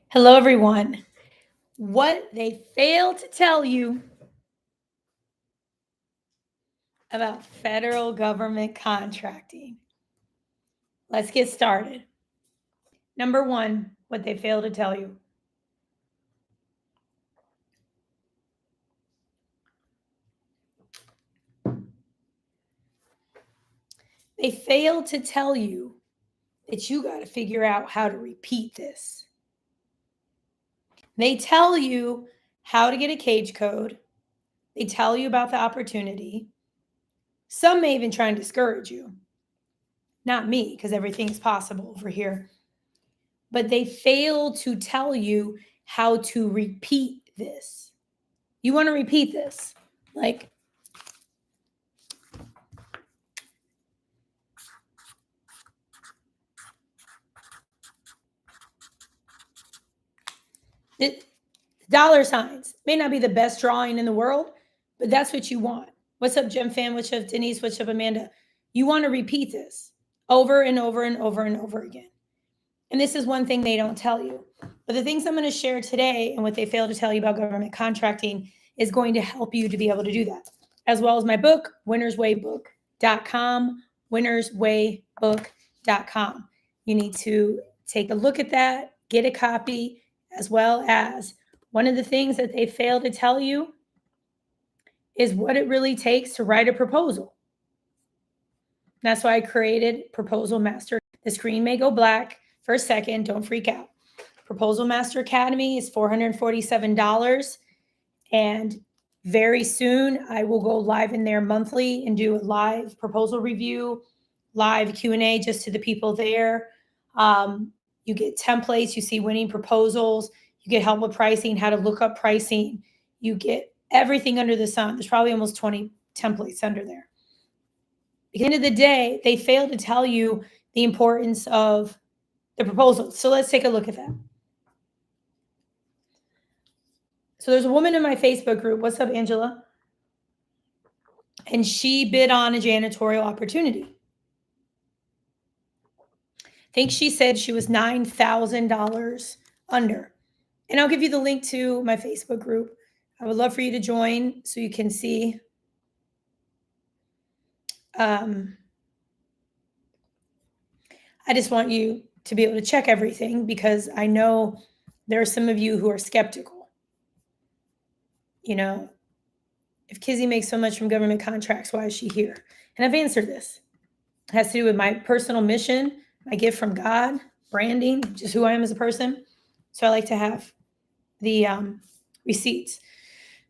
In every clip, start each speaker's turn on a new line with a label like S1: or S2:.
S1: Hello, everyone. What they fail to tell you about federal government contracting. Let's get started. Number one, what they fail to tell you. They fail to tell you that you got to figure out how to repeat this. They tell you how to get a cage code. They tell you about the opportunity. Some may even try and discourage you. Not me, because everything's possible over here. But they fail to tell you how to repeat this. You want to repeat this. Like, dollar signs may not be the best drawing in the world, but that's what you want. What's up, Jim Fan? What's up, Denise? What's up, Amanda? You want to repeat this over and over and over and over again. And this is one thing they don't tell you. But the things I'm going to share today and what they fail to tell you about government contracting is going to help you to be able to do that, as well as my book, winnerswaybook.com, winnerswaybook.com. You need to take a look at that, get a copy, as well as one of the things that they fail to tell you is what it really takes to write a proposal. That's why I created Proposal Master. The screen may go black for a second. Don't freak out. Proposal Master Academy is $447. And very soon I will go live in there monthly and do a live proposal review, live Q&A just to the people there. You get templates, you see winning proposals, you get help with pricing, how to look up pricing. You get everything under the sun. There's probably almost 20 templates under there. At the end of the day, they fail to tell you the importance of the proposal. So let's take a look at that. So there's a woman in my Facebook group. What's up, Angela? And she bid on a janitorial opportunity. I think she said she was $9,000 under. And I'll give you the link to my Facebook group. I would love for you to join so you can see. I just want you to be able to check everything because I know there are some of you who are skeptical. You know, if Kizzy makes so much from government contracts, why is she here? And I've answered this. It has to do with my personal mission, my gift from God, branding, just who I am as a person. So I like to have the receipts.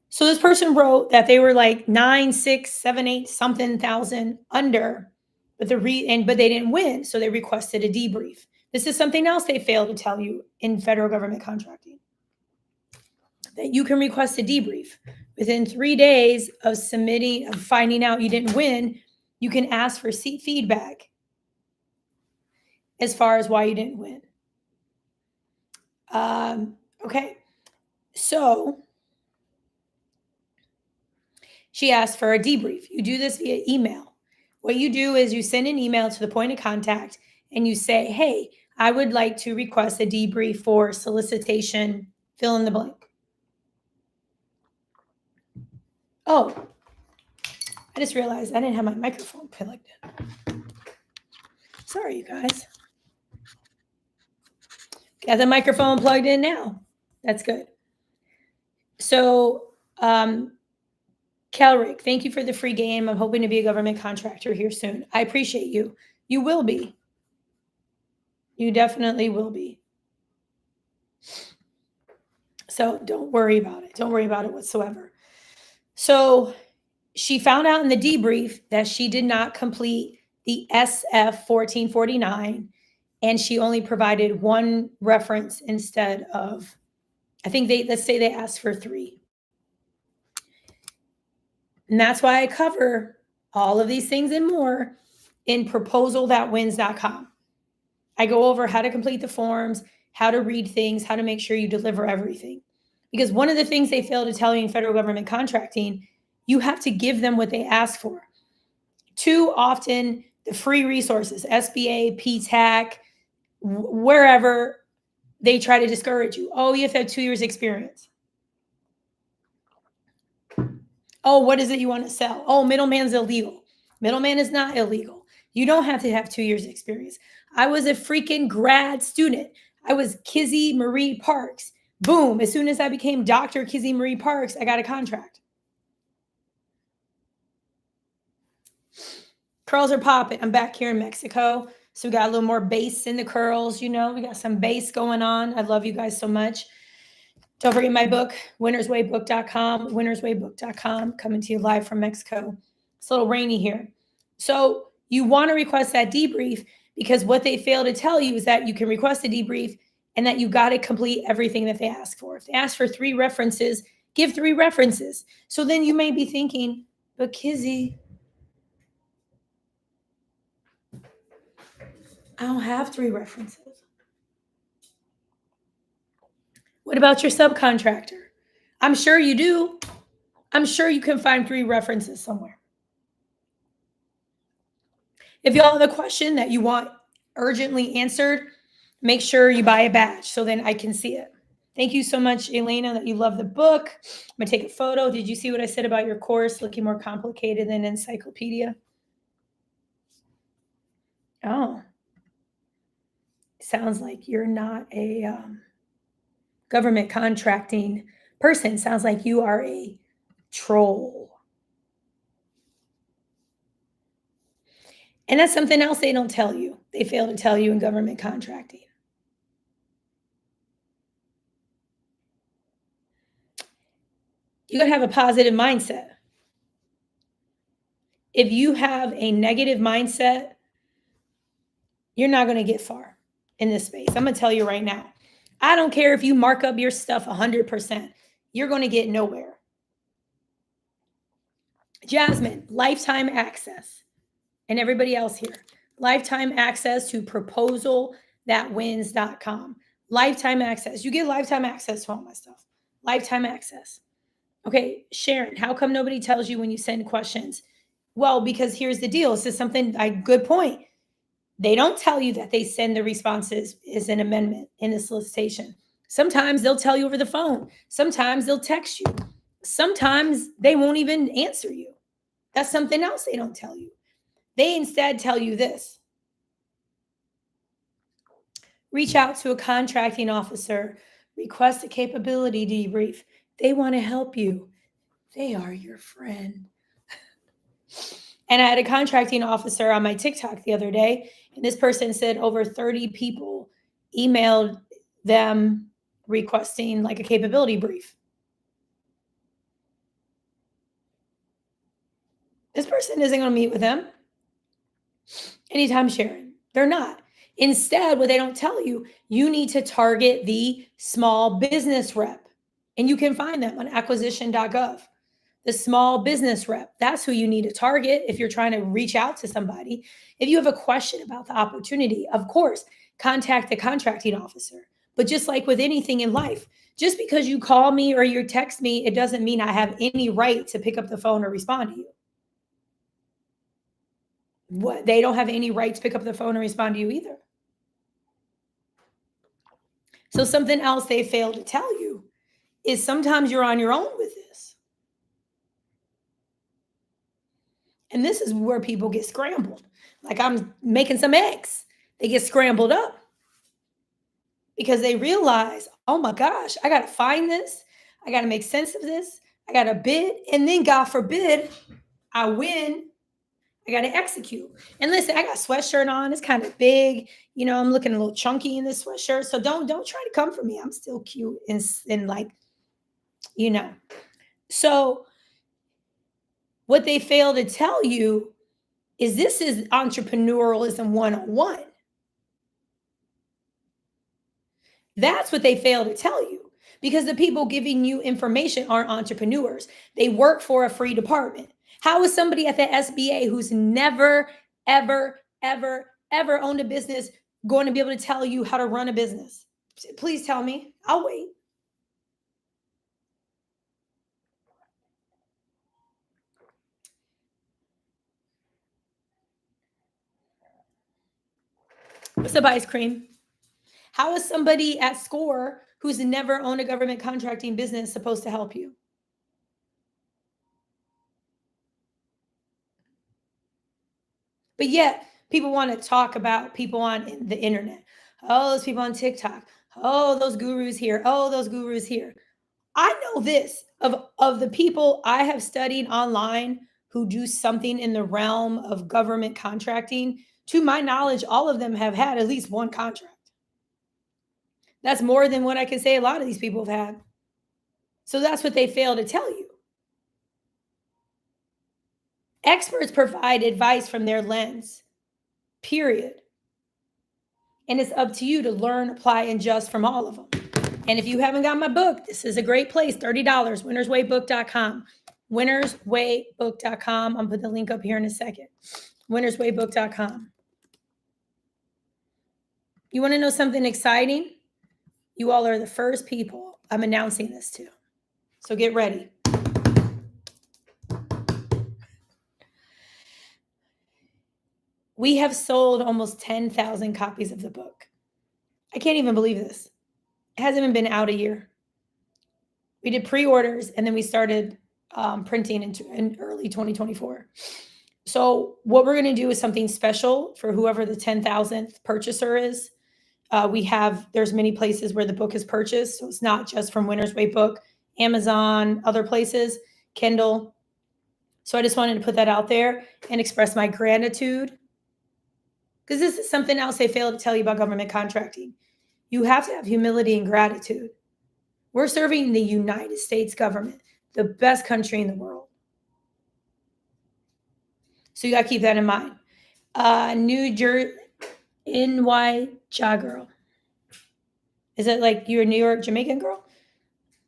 S1: So this person wrote that they were like 9, 6, 7, 8 something thousand under, but but they didn't win. So they requested a debrief. This is something else they fail to tell you in federal government contracting, that you can request a debrief. Within 3 days of finding out you didn't win, you can ask for feedback as far as why you didn't win. Okay. So she asked for a debrief. You do this via email. What you do is you send an email to the point of contact and you say, hey, I would like to request a debrief for solicitation, fill in the blank. Oh, I just realized I didn't have my microphone plugged in. Sorry, you guys. Got the microphone plugged in now. That's good. So, Calric, thank you for the free game. I'm hoping to be a government contractor here soon. I appreciate you. You will be. You definitely will be. So don't worry about it. Don't worry about it whatsoever. So she found out in the debrief that she did not complete the SF 1449, and she only provided one reference instead of, I think let's say they asked for 3. And that's why I cover all of these things and more in proposal.wins.com. I go over how to complete the forms, how to read things, how to make sure you deliver everything. Because one of the things they fail to tell you in federal government contracting, you have to give them what they ask for. Too often, the free resources, SBA, PTAC, wherever, they try to discourage you. Oh, you have to have 2 years experience. Oh, what is it you want to sell? Oh, middleman's illegal. Middleman is not illegal. You don't have to have 2 years experience. I was a freaking grad student. I was Kizzy Marie Parks. Boom. As soon as I became Dr. Kizzy Marie Parks, I got a contract. Curls are popping. I'm back here in Mexico. So we got a little more bass in the curls. You know, we got some bass going on. I love you guys so much. Don't forget my book, winnerswaybook.com, winnerswaybook.com, coming to you live from Mexico. It's a little rainy here. So you want to request that debrief because what they fail to tell you is that you can request a debrief and that you got to complete everything that they ask for. If they ask for 3 references, give 3 references. So then you may be thinking, but Kizzy, I don't have 3 references. What about your subcontractor? I'm sure you do. I'm sure you can find 3 references somewhere. If y'all have a question that you want urgently answered, make sure you buy a badge so then I can see it. Thank you so much, Elena, that you love the book. I'm going to take a photo. Did you see what I said about your course looking more complicated than encyclopedia? Oh, sounds like you're not a government contracting person. Sounds like you are a troll. And that's something else they don't tell you. They fail to tell you in government contracting. You got to have a positive mindset. If you have a negative mindset, you're not going to get far in this space. I'm going to tell you right now. I don't care if you mark up your stuff 100%. You're going to get nowhere. Jasmine, lifetime access. And everybody else here, lifetime access to proposal.wins.com. Lifetime access. You get lifetime access to all my stuff. Lifetime access. Okay, Sharon, how come nobody tells you when you send questions? Well, because here's the deal. This is something, good point. They don't tell you that they send the responses as an amendment in the solicitation. Sometimes they'll tell you over the phone. Sometimes they'll text you. Sometimes they won't even answer you. That's something else they don't tell you. They instead tell you this. Reach out to a contracting officer. Request a capability debrief. They want to help you. They are your friend. And I had a contracting officer on my TikTok the other day, and this person said over 30 people emailed them requesting like a capability brief. This person isn't going to meet with them anytime, Sharon. They're not. Instead, what they don't tell you, you need to target the small business rep, and you can find them on acquisition.gov. The small business rep. That's who you need to target if you're trying to reach out to somebody. If you have a question about the opportunity, of course, contact the contracting officer. But just like with anything in life, just because you call me or you text me, it doesn't mean I have any right to pick up the phone or respond to you. What? They don't have any right to pick up the phone and respond to you either. So something else they fail to tell you is sometimes you're on your own with this. And this is where people get scrambled. Like I'm making some eggs. They get scrambled up because they realize, oh my gosh, I got to find this. I got to make sense of this. I got to bid. And then God forbid I win. I got to execute. And listen, I got a sweatshirt on. It's kind of big. You know, I'm looking a little chunky in this sweatshirt. So don't try to come for me. I'm still cute and like, you know. So what they fail to tell you is this is entrepreneurialism 101. That's what they fail to tell you because the people giving you information aren't entrepreneurs. They work for a free department. How is somebody at the SBA who's never, ever, ever, ever owned a business going to be able to tell you how to run a business? Please tell me. I'll wait. What's up, ice cream? How is somebody at SCORE who's never owned a government contracting business supposed to help you? But yet, people want to talk about people on the internet. Oh, those people on TikTok. Oh, those gurus here. Oh, those gurus here. I know this of the people I have studied online who do something in the realm of government contracting. To my knowledge, all of them have had at least one contract. That's more than what I can say a lot of these people have had. So that's what they fail to tell you. Experts provide advice from their lens, period. And it's up to you to learn, apply, and adjust from all of them. And if you haven't got my book, this is a great place, $30, winnerswaybook.com. Winnerswaybook.com. I'll put the link up here in a second. Winnerswaybook.com. You want to know something exciting? You all are the first people I'm announcing this to. So get ready. We have sold almost 10,000 copies of the book. I can't even believe this. It hasn't even been out a year. We did pre-orders and then we started printing in early 2024. So what we're going to do is something special for whoever the 10,000th purchaser is. There's many places where the book is purchased. So it's not just from Winner's Way Book, Amazon, other places, Kindle. So I just wanted to put that out there and express my gratitude. Because this is something else they fail to tell you about government contracting. You have to have humility and gratitude. We're serving the United States government, the best country in the world. So you got to keep that in mind. New Jersey, NY Ja girl. Is it like you're a New York Jamaican girl?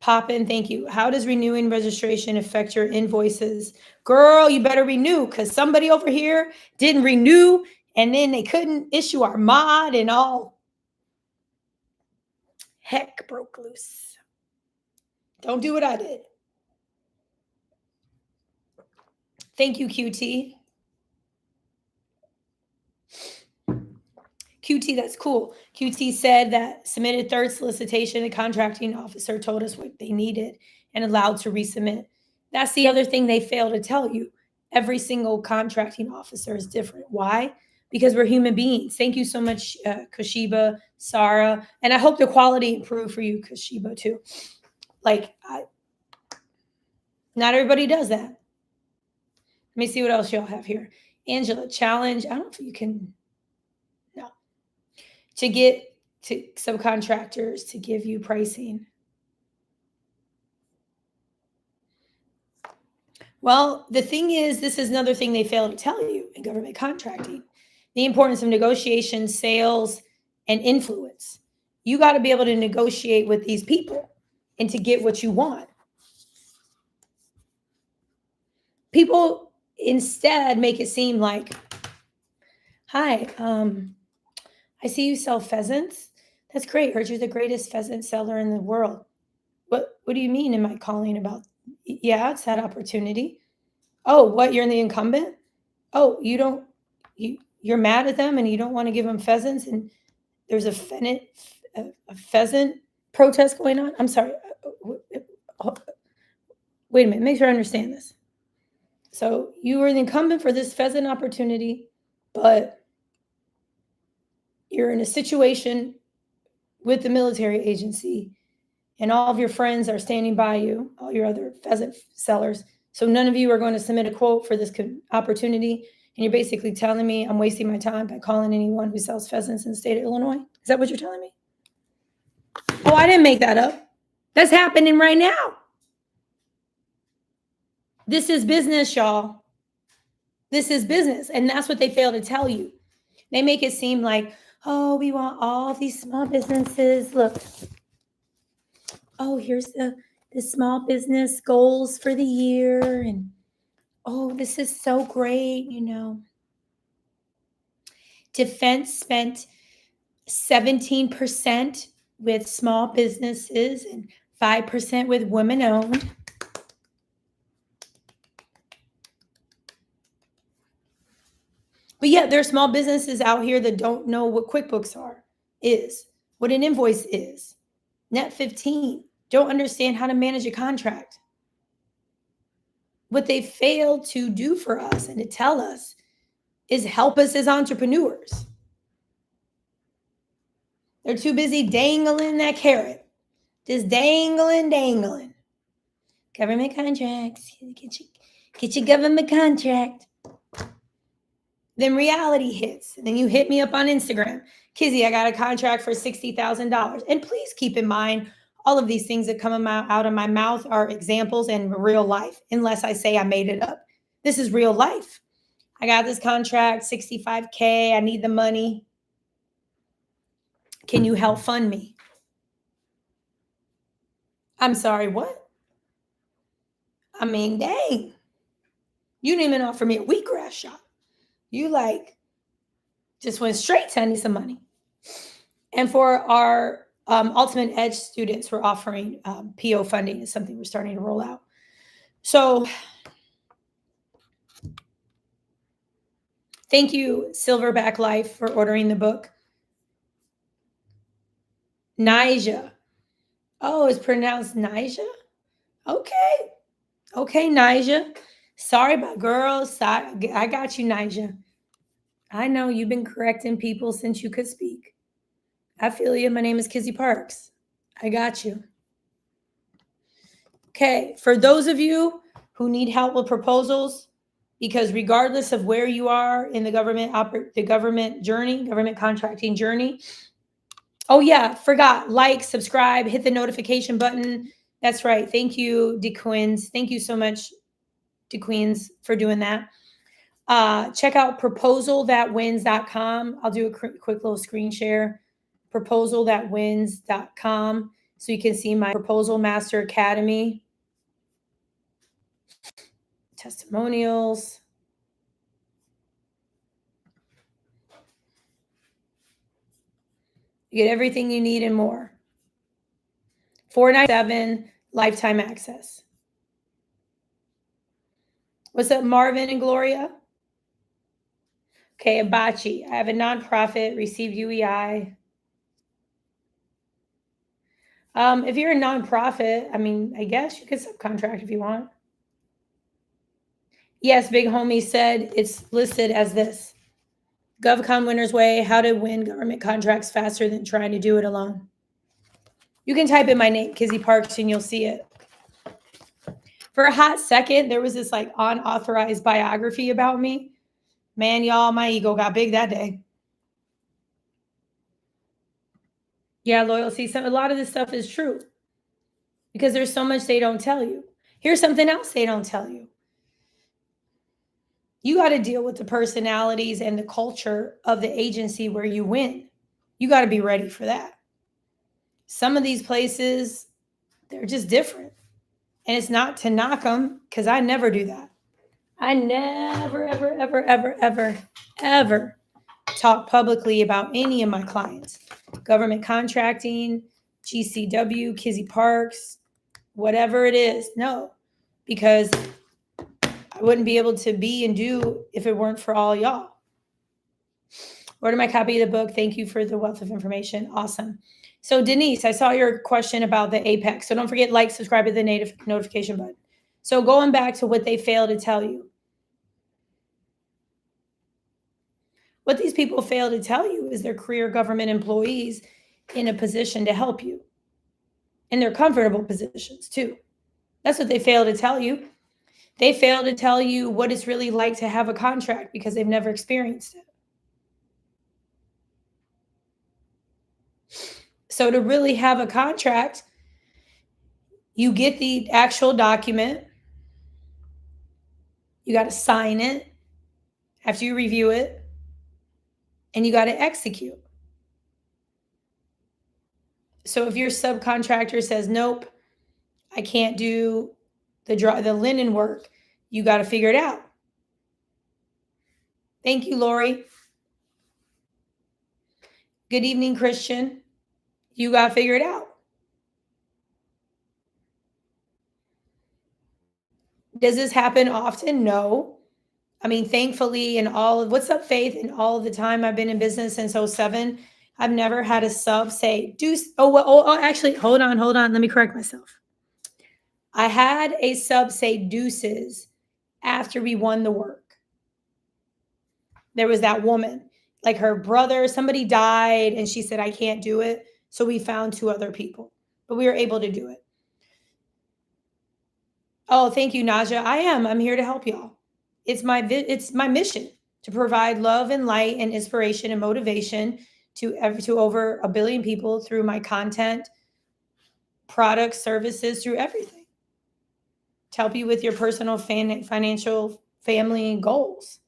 S1: Pop in, thank you. How does renewing registration affect your invoices? Girl, you better renew because somebody over here didn't renew and then they couldn't issue our mod and all. Heck broke loose. Don't do what I did. Thank you, QT. QT, that's cool. QT said that submitted third solicitation, the contracting officer told us what they needed and allowed to resubmit. That's the other thing they fail to tell you. Every single contracting officer is different. Why? Because we're human beings. Thank you so much, Kashiba, Sarah. And I hope the quality improved for you, Kashiba, too. Not everybody does that. Let me see what else y'all have here. Angela, challenge. I don't know if you can. No. To get to subcontractors to give you pricing. Well, the thing is, this is another thing they fail to tell you in government contracting. The importance of negotiation, sales, and influence. You got to be able to negotiate with these people and to get what you want. People instead make it seem like, hi, I see you sell pheasants. That's great. Heard you're the greatest pheasant seller in the world. What do you mean am I calling about? Yeah, it's that opportunity. Oh, what? You're the incumbent? Oh, you're mad at them and you don't want to give them pheasants and there's a pheasant protest going on? I'm sorry. Wait a minute. Make sure I understand this. So you were the incumbent for this pheasant opportunity, but you're in a situation with the military agency and all of your friends are standing by you, all your other pheasant sellers. So none of you are going to submit a quote for this opportunity. And you're basically telling me I'm wasting my time by calling anyone who sells pheasants in the state of Illinois? Is that what you're telling me? Oh, I didn't make that up. That's happening right now. This is business, y'all. This is business. And that's what they fail to tell you. They make it seem like, oh, we want all these small businesses. Look, oh, here's the small business goals for the year. And, oh, this is so great, Defense spent 17% with small businesses and 5% with women-owned. But yet there are small businesses out here that don't know what QuickBooks is. what an invoice is. Net 15, don't understand how to manage a contract. What they fail to do for us and to tell us is help us as entrepreneurs. They're too busy dangling that carrot. Just dangling. Government contracts. Get your government contract. Then reality hits. And then you hit me up on Instagram. Kizzy, I got a contract for $60,000. And please keep in mind, all of these things that come out of my mouth are examples and real life, unless I say I made it up. This is real life. I got this contract, $65K. I need the money. Can you help fund me? I'm sorry, what? I mean, dang. You didn't even offer me a wheatgrass shot. You just went straight to I need some money. And for our Ultimate Edge students, we're offering PO funding. Is something we're starting to roll out. So thank you, Silverback Life, for ordering the book. Nija. Oh, it's pronounced Nija? Okay, Nija. Sorry about girls. I got you, Nija. I know you've been correcting people since you could speak. I feel you. My name is Kizzy Parks. I got you. Okay, for those of you who need help with proposals, because regardless of where you are in the government contracting journey. Oh yeah, forgot, like, subscribe, hit the notification button. That's right. Thank you, DeQueens. Thank you so much, DeQueens, for doing that. Check out proposalthatwins.com. I'll do a quick little screen share. Proposalthatwins.com. So you can see my Proposal Master Academy. Testimonials. You get everything you need and more. $497 lifetime access. What's up, Marvin and Gloria? Okay, Abachi. I have a nonprofit, received UEI. If you're a nonprofit, I mean, I guess you could subcontract if you want. Yes, Big Homie said it's listed as this. GovCon Winner's Way, how to win government contracts faster than trying to do it alone. You can type in my name, Kizzy Parks, and you'll see it. For a hot second, there was this unauthorized biography about me. Man, y'all, my ego got big that day. Yeah, loyalty. A lot of this stuff is true because there's so much they don't tell you. Here's something else they don't tell you. You got to deal with the personalities and the culture of the agency where you win. You got to be ready for that. Some of these places, they're just different. And it's not to knock them, because I never do that. I never, ever talk publicly about any of my clients. Government contracting, GCW, Kizzy Parks, whatever it is. No, because I wouldn't be able to be and do if it weren't for all y'all. Order my copy of the book. Thank you for the wealth of information. Awesome. So Denise, I saw your question about the Apex. So don't forget, like, subscribe to the notification button. So going back to what they fail to tell you. What these people fail to tell you is they're career government employees in a position to help you. And they're comfortable positions too. That's what they fail to tell you. They fail to tell you what it's really like to have a contract because they've never experienced it. So to really have a contract, you get the actual document. You got to sign it after you review it, and you got to execute. So if your subcontractor says, nope, I can't do the linen work, you got to figure it out. Thank you, Lori. Good evening, Christian. You got to figure it out. Does this happen often? No. I mean, thankfully, what's up, Faith? In all of the time I've been in business since 2007, I've never had a sub say, actually, hold on. Let me correct myself. I had a sub say deuces after we won the work. There was that woman, like her brother, somebody died, and she said, I can't do it. So we found 2 other people, but we were able to do it. Oh, thank you, Naja. I'm here to help y'all. It's my mission to provide love and light and inspiration and motivation to over 1 billion people through my content, products, services, through everything. To help you with your personal financial family goals.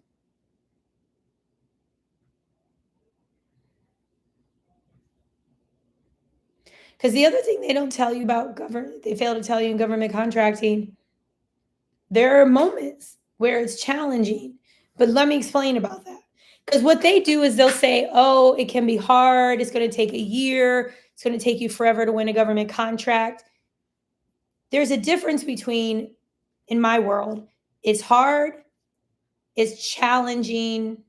S1: Because the other thing they don't tell you about they fail to tell you in government contracting, there are moments where it's challenging. But let me explain about that. Because what they do is they'll say, oh, it can be hard. It's going to take a year. It's going to take you forever to win a government contract. There's a difference between, in my world, it's hard, it's challenging,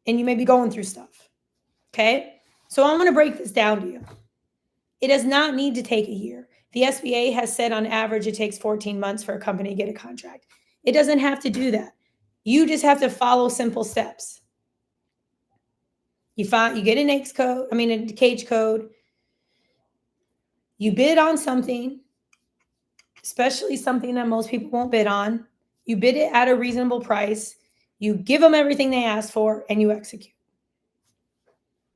S1: and you may be going through stuff. Okay? So I'm going to break this down to you. It does not need to take a year. The SBA has said on average it takes 14 months for a company to get a contract. It doesn't have to do that. You just have to follow simple steps. You get an a cage code. You bid on something, especially something that most people won't bid on. You bid it at a reasonable price. You give them everything they ask for, and you execute.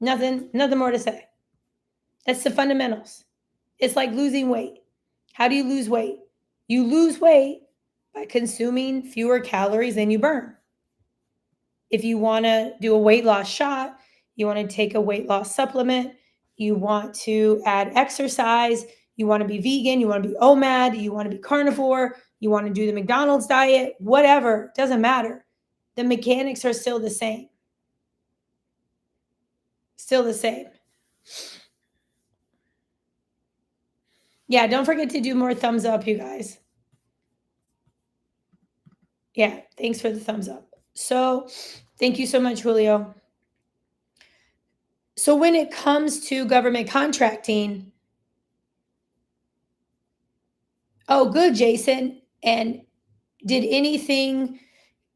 S1: Nothing more to say. That's the fundamentals. It's like losing weight. How do you lose weight? You lose weight by consuming fewer calories than you burn. If you want to do a weight loss shot, you want to take a weight loss supplement, you want to add exercise, you want to be vegan, you want to be OMAD, you want to be carnivore, you want to do the McDonald's diet, whatever, doesn't matter. The mechanics are still the same. Still the same. Yeah, don't forget to do more thumbs up, you guys. Yeah, thanks for the thumbs up. So, thank you so much, Julio. So, when it comes to government contracting, oh, good, Jason. And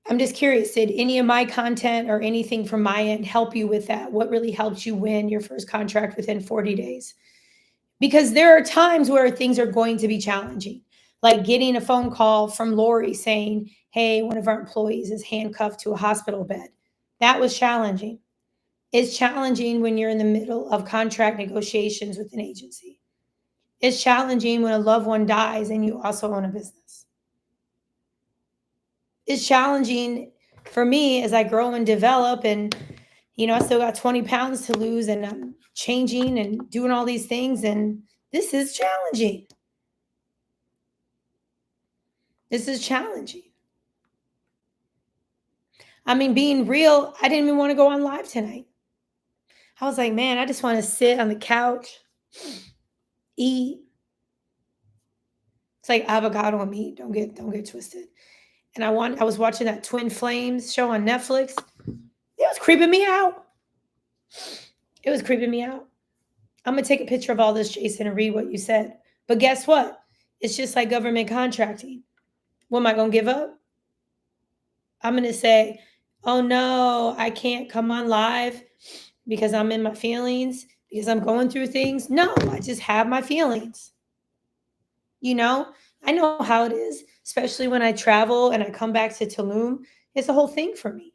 S1: I'm just curious, did any of my content or anything from my end help you with that? What really helped you win your first contract within 40 days? Because there are times where things are going to be challenging, like getting a phone call from Lori saying, hey, one of our employees is handcuffed to a hospital bed. That was challenging. It's challenging when you're in the middle of contract negotiations with an agency. It's challenging when a loved one dies and you also own a business. It's challenging for me as I grow and develop, and I still got 20 pounds to lose, and I'm changing and doing all these things, and this is challenging. This is challenging. I mean, being real, I didn't even want to go on live tonight. I was like, man, I just want to sit on the couch, eat. It's like avocado and meat. Don't get twisted. And I was watching that Twin Flames show on Netflix. It was creeping me out. It was creeping me out. I'm gonna take a picture of all this, Jason, and read what you said. But guess what? It's just like government contracting. What am I gonna give up? I'm gonna say, oh no, I can't come on live because I'm in my feelings, because I'm going through things. No, I just have my feelings. I know how it is, especially when I travel and I come back to Tulum. It's a whole thing for me.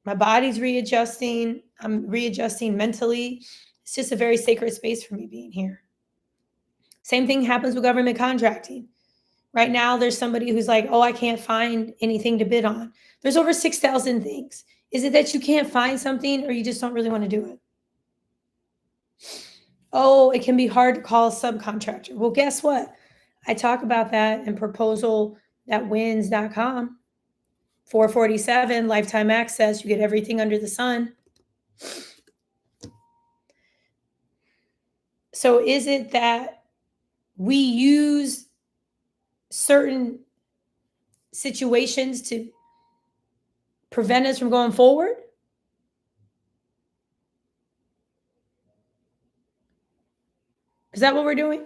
S1: My body's readjusting. I'm readjusting mentally. It's just a very sacred space for me being here. Same thing happens with government contracting. Right now, there's somebody who's like, oh, I can't find anything to bid on. There's over 6,000 things. Is it that you can't find something or you just don't really want to do it? Oh, it can be hard to call a subcontractor. Well, guess what? I talk about that in proposal.wins.com. 447 lifetime access. You get everything under the sun. So is it that we use certain situations to prevent us from going forward? Is that what we're doing?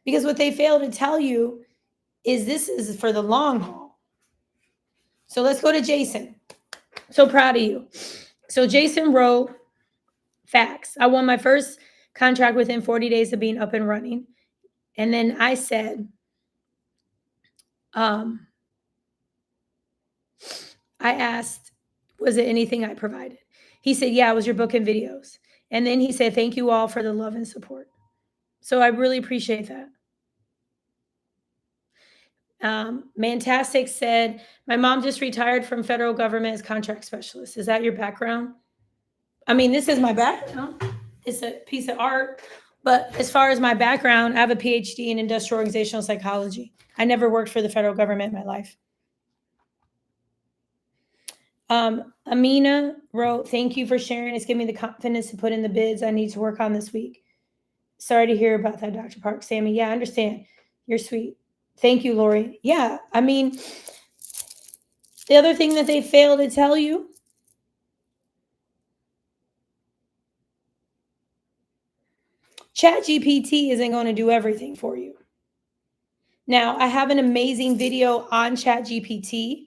S1: Because what they fail to tell you is this is for the long haul. So let's go to Jason. So proud of you. So Jason wrote, facts. I won my first contract within 40 days of being up and running. And then I said, I asked, was it anything I provided? He said, yeah, it was your book and videos. And then he said, thank you all for the love and support. So I really appreciate that. Mantastic said, my mom just retired from federal government as contract specialist. Is that your background? I mean, this is my background. It's a piece of art. But as far as my background, I have a PhD in industrial organizational psychology. I never worked for the federal government in my life. Amina wrote, thank you for sharing. It's given me the confidence to put in the bids I need to work on this week. Sorry to hear about that, Dr. Park. Sammy, yeah, I understand. You're sweet. Thank you, Lori. Yeah, I mean, the other thing that they fail to tell you, ChatGPT isn't going to do everything for you. Now, I have an amazing video on ChatGPT.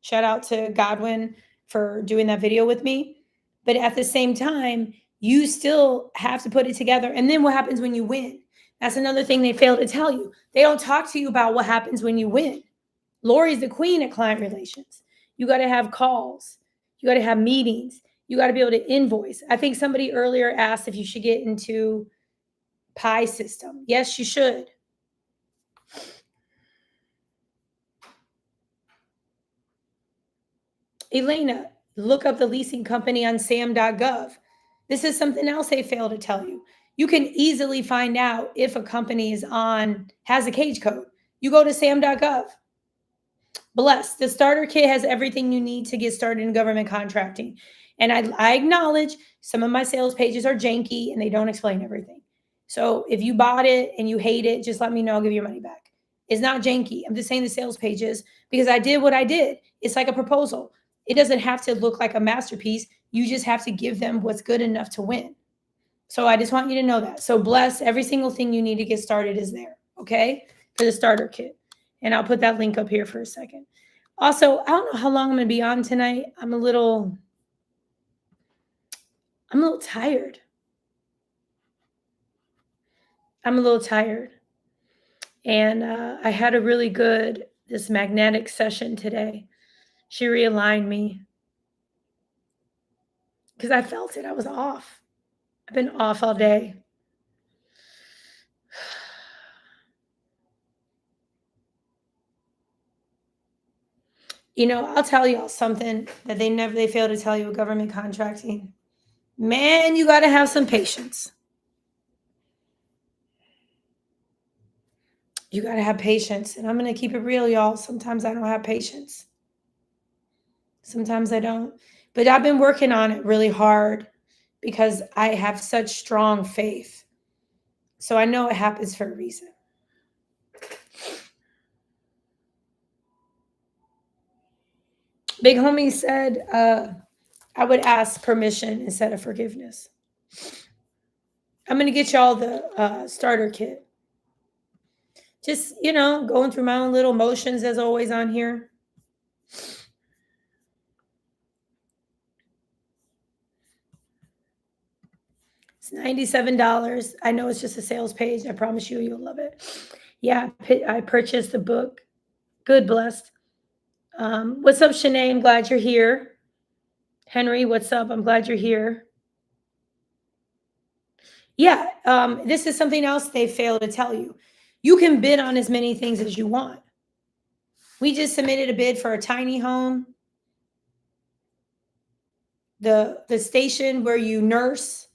S1: Shout out to Godwin for doing that video with me. But at the same time, you still have to put it together. And then what happens when you win? That's another thing they fail to tell you. They don't talk to you about what happens when you win. Lori's the queen at client relations. You got to have calls. You got to have meetings. You got to be able to invoice. I think somebody earlier asked if you should get into Pi system. Yes, you should. Elena, look up the leasing company on sam.gov. This is something else they fail to tell you. You can easily find out if a company has a cage code. You go to sam.gov. Bless. The starter kit has everything you need to get started in government contracting. And I acknowledge some of my sales pages are janky and they don't explain everything. So if you bought it and you hate it, just let me know. I'll give you your money back. It's not janky. I'm just saying the sales pages because I did what I did. It's like a proposal. It doesn't have to look like a masterpiece. You just have to give them what's good enough to win. So I just want you to know that. So Bless, every single thing you need to get started is there, okay? For the starter kit. And I'll put that link up here for a second. Also, I don't know how long I'm going to be on tonight. I'm a little tired. And I had a really good, this magnetic session today. She realigned me because I felt it. I was off. I've been off all day. You know, I'll tell y'all something that they fail to tell you with government contracting. Man, you got to have some patience. You got to have patience. And I'm going to keep it real, y'all. Sometimes I don't have patience. Sometimes I don't. But I've been working on it really hard because I have such strong faith. So I know it happens for a reason. Big homie said, I would ask permission instead of forgiveness. I'm going to get y'all the starter kit. Just, going through my own little motions as always on here. It's $97. I know it's just a sales page. I promise you, you'll love it. Yeah, I purchased the book. Good, Blessed. What's up, Shanae? I'm glad you're here. Henry, what's up? I'm glad you're here. Yeah, this is something else they fail to tell you. You can bid on as many things as you want. We just submitted a bid for a tiny home. The station where you nurse,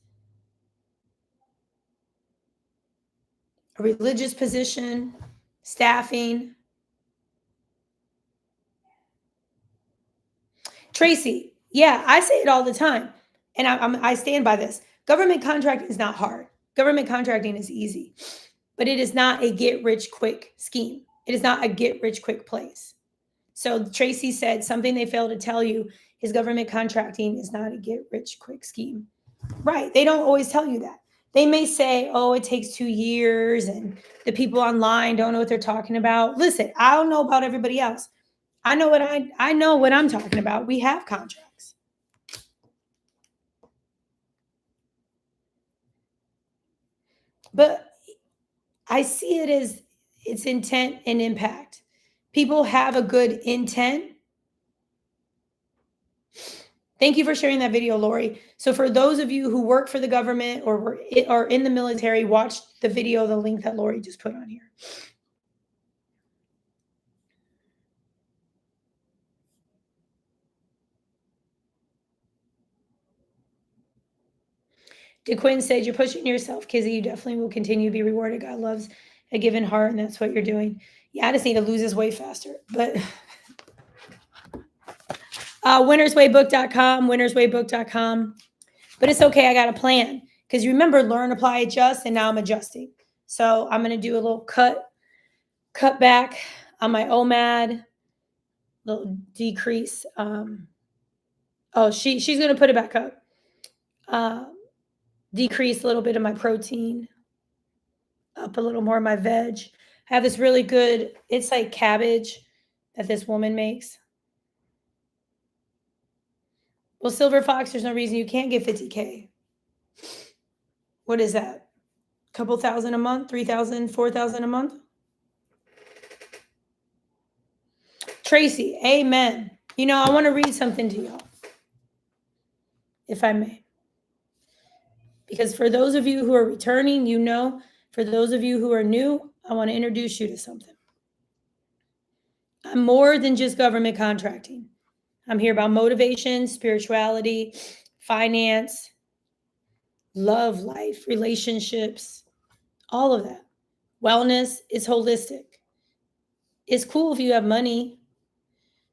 S1: a religious position, staffing. Tracy, yeah, I say it all the time, and I stand by this. Government contracting is not hard. Government contracting is easy, but it is not a get-rich-quick scheme. It is not a get-rich-quick place. So Tracy said something they fail to tell you is government contracting is not a get-rich-quick scheme. Right. They don't always tell you that. They may say, oh, it takes 2 years and the people online don't know what they're talking about. Listen, I don't know about everybody else. I know what I'm talking about. We have contracts. But I see it as its intent and impact. People have a good intent. Thank you for sharing that video, Lori. So for those of you who work for the government or are in the military, watch the video, the link that Lori just put on here. DeQuinn said, you're pushing yourself, Kizzy. You definitely will continue to be rewarded. God loves a given heart, and that's what you're doing. Yeah, I just need to lose this weight faster. But winnerswaybook.com. But it's okay. I got a plan. Because you remember, learn, apply, adjust, and now I'm adjusting. So I'm going to do a little cut back on my OMAD, little decrease. She's going to put it back up. Decrease a little bit of my protein, up a little more of my veg. I have this really good, it's like cabbage that this woman makes. Well, Silver Fox, there's no reason you can't get 50K. What is that? A couple thousand a month, 3,000, 4,000 a month? Tracy, amen. You know, I want to read something to y'all, if I may. Because for those of you who are returning, you know, for those of you who are new, I want to introduce you to something. I'm more than just government contracting. I'm here about motivation, spirituality, finance, love, life, relationships, all of that. Wellness is holistic. It's cool if you have money,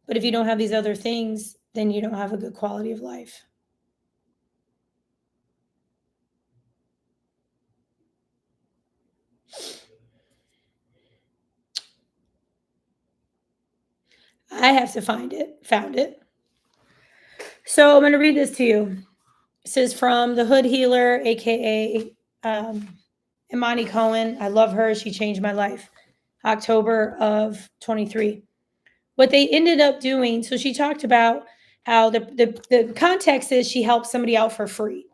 S1: but if you don't have these other things, then you don't have a good quality of life. I have to found it. So I'm going to read this to you. This is from the Hood Healer, aka Imani Cohen. I love her. She changed my life. October of 23. What they ended up doing, so she talked about how the context is she helped somebody out for free.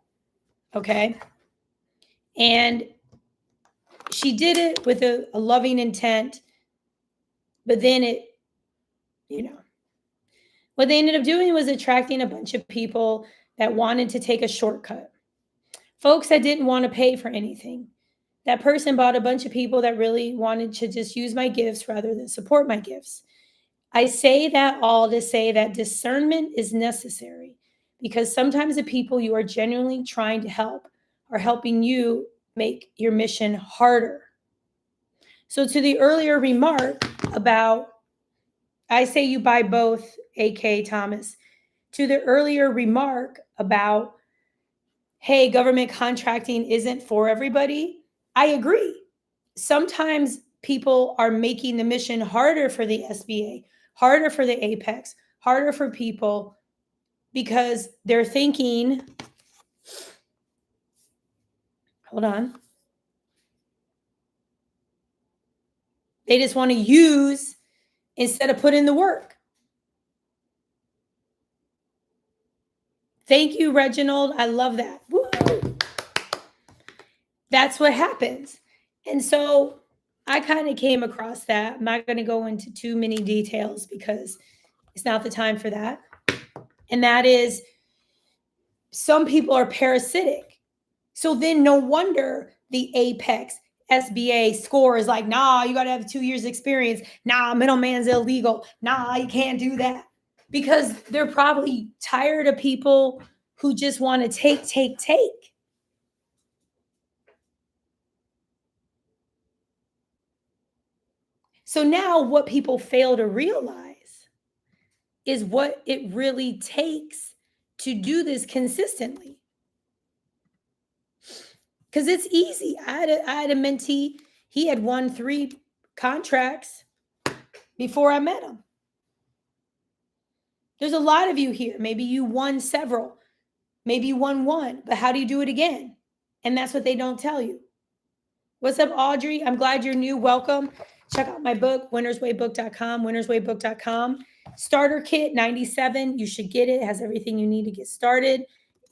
S1: Okay. And she did it with a loving intent, but then what they ended up doing was attracting a bunch of people that wanted to take a shortcut. Folks that didn't want to pay for anything. That person bought a bunch of people that really wanted to just use my gifts rather than support my gifts. I say that all to say that discernment is necessary because sometimes the people you are genuinely trying to help are helping you make your mission harder. So to the earlier remark about, I say you buy both, AK Thomas, to the earlier remark about, hey, government contracting isn't for everybody, I agree. Sometimes people are making the mission harder for the SBA, harder for the Apex, harder for people because they're thinking, hold on. They just want to use instead of put in the work. Thank you, Reginald. I love that. Woo! That's what happens. And so I kind of came across that. I'm not going to go into too many details because it's not the time for that. And that is, some people are parasitic. So then no wonder the Apex SBA score is like, nah, you got to have 2 years experience. Nah, middleman's illegal. Nah, you can't do that. Because they're probably tired of people who just want to take. So now what people fail to realize is what it really takes to do this consistently. Because it's easy. I had a mentee. He had won 3 contracts before I met him. There's a lot of you here. Maybe you won several. Maybe you won 1. But how do you do it again? And that's what they don't tell you. What's up, Audrey? I'm glad you're new. Welcome. Check out my book, winnerswaybook.com, winnerswaybook.com. Starter kit 97. You should get it. It has everything you need to get started.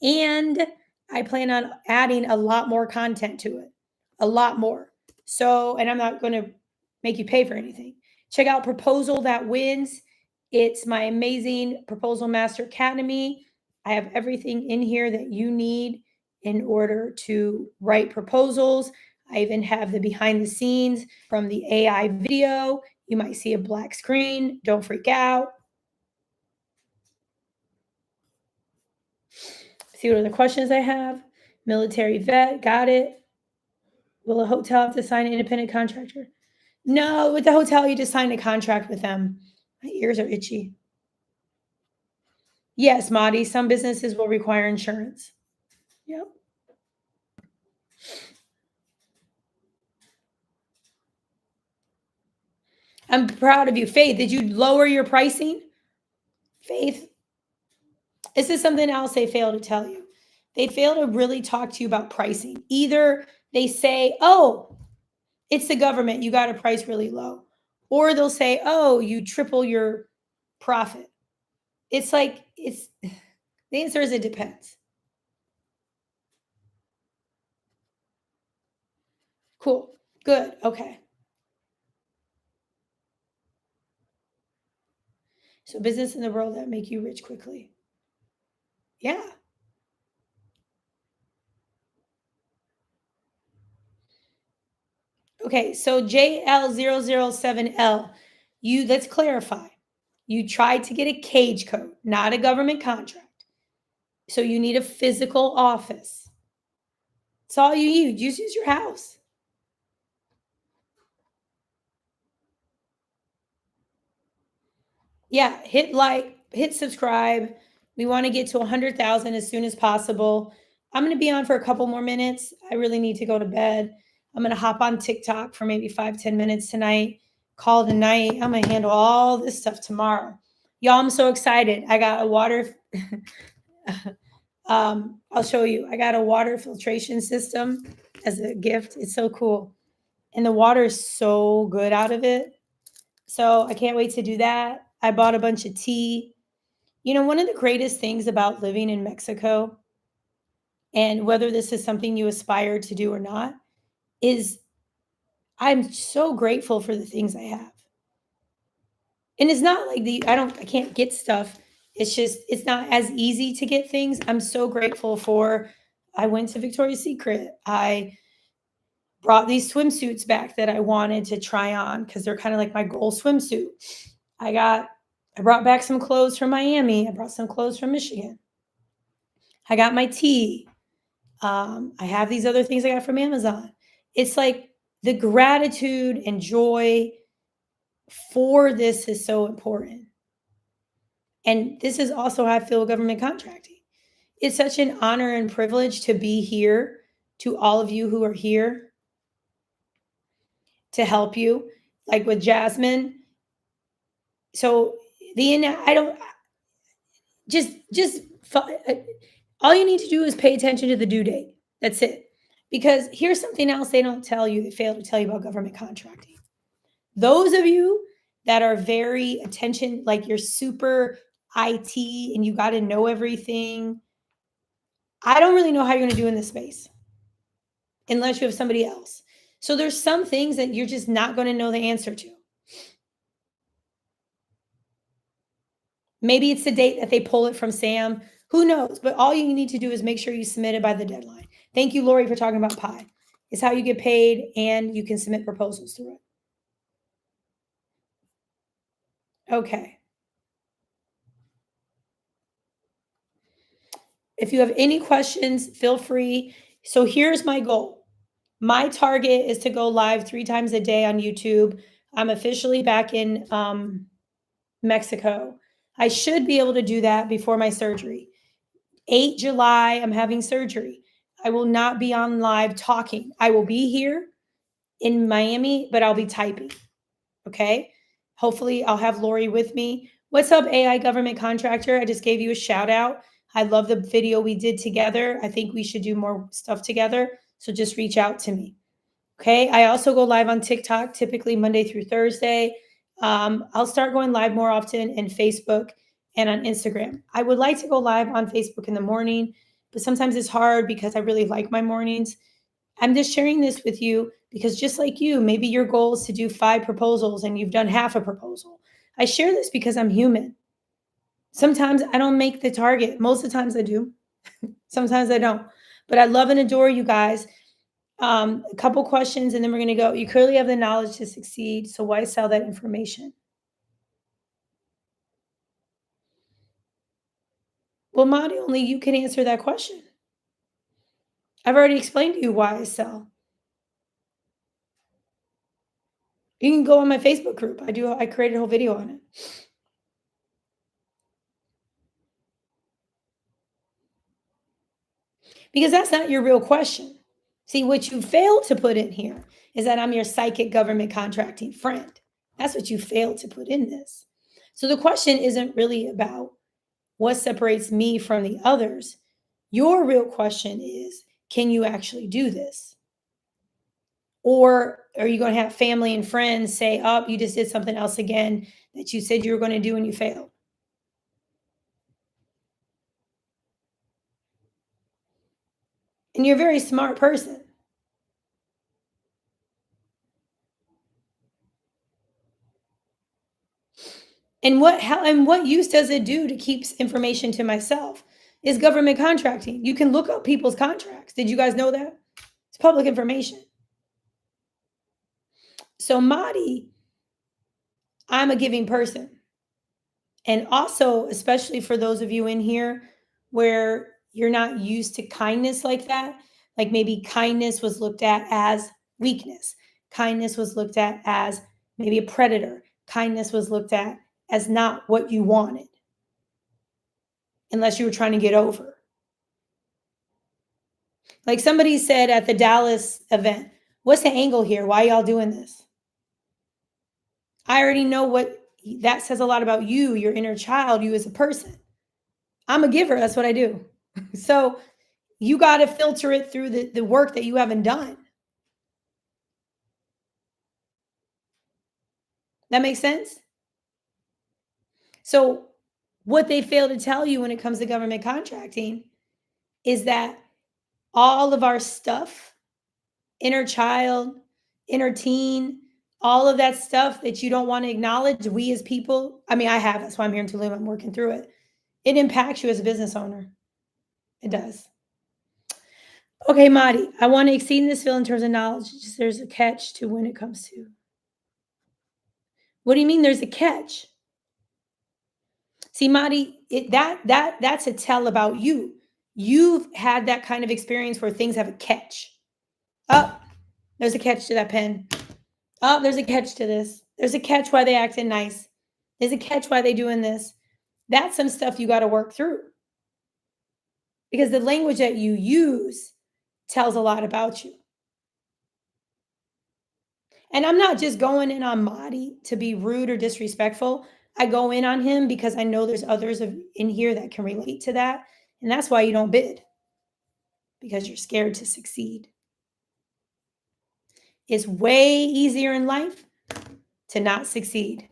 S1: And I plan on adding a lot more content to it. A lot more. So, and I'm not going to make you pay for anything. Check out Proposal That Wins. It's my amazing Proposal Master Academy. I have everything in here that you need in order to write proposals. I even have the behind the scenes from the AI video. You might see a black screen. Don't freak out. See what other questions I have. Military vet, got it. Will a hotel have to sign an independent contractor? No, with the hotel, you just sign a contract with them. My ears are itchy. Yes, Madi, some businesses will require insurance. Yep. I'm proud of you. Faith, did you lower your pricing? Faith, this is something else they fail to tell you. They fail to really talk to you about pricing. Either they say, oh, it's the government, you got to price really low. Or they'll say, oh, you triple your profit. It's like, the answer is it depends. Cool. Good. Okay. So business in the world that make you rich quickly. Yeah. Okay, so JL007L, let's clarify. You tried to get a cage code, not a government contract. So you need a physical office. It's all you need. Just use your house. Yeah, hit like, hit subscribe. We want to get to 100,000 as soon as possible. I'm going to be on for a couple more minutes. I really need to go to bed. I'm going to hop on TikTok for maybe 5-10 minutes tonight. Call it a night. I'm going to handle all this stuff tomorrow. Y'all, I'm so excited. I got a water. I'll show you. I got a water filtration system as a gift. It's so cool. And the water is so good out of it. So I can't wait to do that. I bought a bunch of tea. You know, one of the greatest things about living in Mexico, and whether this is something you aspire to do or not, is I'm so grateful for the things I have. And it's not like I can't get stuff. It's just, it's not as easy to get things. I'm so grateful for, I went to Victoria's Secret. I brought these swimsuits back that I wanted to try on because they're kind of like my goal swimsuit. I brought back some clothes from Miami. I brought some clothes from Michigan. I got my tea. I have these other things I got from Amazon. It's like the gratitude and joy for this is so important. And this is also how I feel with government contracting. It's such an honor and privilege to be here, to all of you who are here, to help you, like with Jasmine. So I don't just all you need to do is pay attention to the due date. That's it. Because here's something else they don't tell you, they fail to tell you about government contracting. Those of you that are very attention, like you're super IT and you got to know everything, I don't really know how you're going to do in this space unless you have somebody else. So there's some things that you're just not going to know the answer to. Maybe it's the date that they pull it from Sam. Who knows? But all you need to do is make sure you submit it by the deadline. Thank you, Lori, for talking about Pi. It's how you get paid and you can submit proposals through it. Okay. If you have any questions, feel free. So here's my goal. My target is to go live 3 times a day on YouTube. I'm officially back in Mexico. I should be able to do that before my surgery. 8 July, I'm having surgery. I will not be on live talking. I will be here in Miami, but I'll be typing. Okay. Hopefully, I'll have Lori with me. What's up, AI government contractor? I just gave you a shout out. I love the video we did together. I think we should do more stuff together. So just reach out to me. Okay. I also go live on TikTok, typically Monday through Thursday. I'll start going live more often in Facebook and on Instagram. I would like to go live on Facebook in the morning, but sometimes it's hard because I really like my mornings. I'm just sharing this with you because just like you, maybe your goal is to do 5 proposals and you've done half a proposal. I share this because I'm human. Sometimes I don't make the target. Most of the times I do. Sometimes I don't. But I love and adore you guys. A couple questions and then we're going to go. You clearly have the knowledge to succeed. So why sell that information? Well, Madi, only you can answer that question. I've already explained to you why I sell. You can go on my Facebook group. I created a whole video on it. Because that's not your real question. See, what you failed to put in here is that I'm your psychic government contracting friend. That's what you failed to put in this. So the question isn't really about what separates me from the others. Your real question is, can you actually do this? Or are you going to have family and friends say, oh, you just did something else again that you said you were going to do and you failed? And you're a very smart person. And what use does it do to keep information to myself? Is government contracting. You can look up people's contracts. Did you guys know that? It's public information. So Madi, I'm a giving person. And also, especially for those of you in here where you're not used to kindness like that, like maybe kindness was looked at as weakness. Kindness was looked at as maybe a predator. Kindness was looked at as not what you wanted, unless you were trying to get over. Like somebody said at the Dallas event, what's the angle here? Why y'all doing this? I already know what that says a lot about you, your inner child, you as a person. I'm a giver. That's what I do. So you got to filter it through the work that you haven't done. That makes sense? So what they fail to tell you when it comes to government contracting is that all of our stuff, inner child, inner teen, all of that stuff that you don't want to acknowledge, we as people, I mean, I have, that's why I'm here in Tulum, I'm working through it. It impacts you as a business owner. It does. Okay, Madi, I want to exceed this field in terms of knowledge. Just there's a catch to when it comes to. What do you mean there's a catch? See, Madi, that's a tell about you. You've had that kind of experience where things have a catch. Oh, there's a catch to that pen. Oh, there's a catch to this. There's a catch why they acting nice. There's a catch why they doing this. That's some stuff you got to work through. Because the language that you use tells a lot about you. And I'm not just going in on Madi to be rude or disrespectful. I go in on him because I know there's others in here that can relate to that. And that's why you don't bid, because you're scared to succeed. It's way easier in life to not succeed.